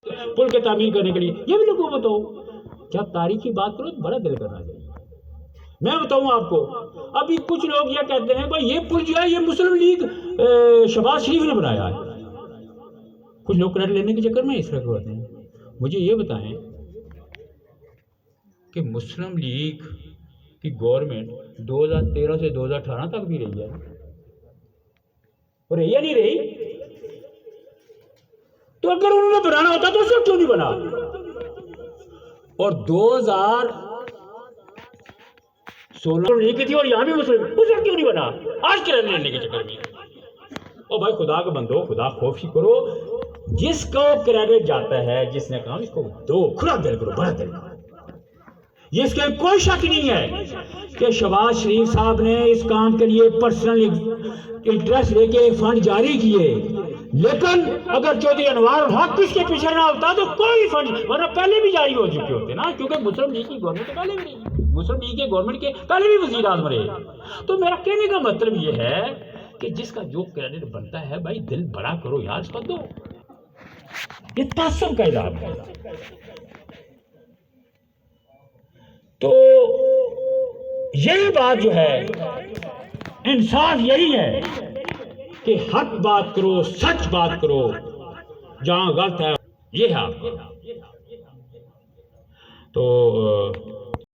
پل کے تعمیر کرنے کے لیے، یہ بھی لوگوں کو بتاؤ. جب تاریخی بات کرو تو بڑا دل کرنا چاہیے. میں بتاؤں آپ کو، ابھی کچھ لوگ یہ کہتے ہیں بھائی یہ پل جو ہے یہ مسلم لیگ شہباز شریف نے بنایا ہے. کچھ لوگ کریڈٹ لینے کے چکر میں اس طرح ہوتے ہیں. مجھے یہ بتائیں کہ مسلم لیگ کی گورنمنٹ 2013 سے 2018 تک بھی رہی ہے، اور رہی یا نہیں رہی؟ تو اگر انہوں نے بنانا ہوتا تو اس وقت کیوں نہیں بنا؟ اور 2016 نہیں کی تھی اور یہاں بھی مسلم، اس وقت کیوں نہیں بنا؟ آج کریڈٹ لینے کے چکر میں. او بھائی خدا کا بندو، خدا خوف ہی کرو. جس کو کریڈٹ جاتا ہے، جس نے کام اس کو دو، کھلا دل کرو، بڑا دل کرو. اس کے کوئی شک نہیں ہے کہ شہباز شریف صاحب نے اس کام کے لیے پرسنل انٹرسٹ لے کے فنڈ جاری کیے، لیکن اگر چودھری انوار الحق اس کے پیچھے نہ ہوتا تو کوئی فنڈ، ورنہ پہلے بھی جاری ہو چکے ہوتے نا، کیونکہ مسلم لیگ کی گورنمنٹ پہلے بھی رہی، مسلم لیگ کے گورنمنٹ کے پہلے بھی وزیر اعظم رہے. تو میرا کہنے کا مطلب یہ ہے کہ جس کا جو کریڈٹ بنتا ہے بھائی دل بڑا کرو یار، اس کو دو. یہ تعصب کا اظہار ہے. تو یہی بات جو ہے، انصاف یہی ہے کہ حق بات کرو، سچ بات کرو، جہاں غلط ہے یہ ہے آپ کا. تو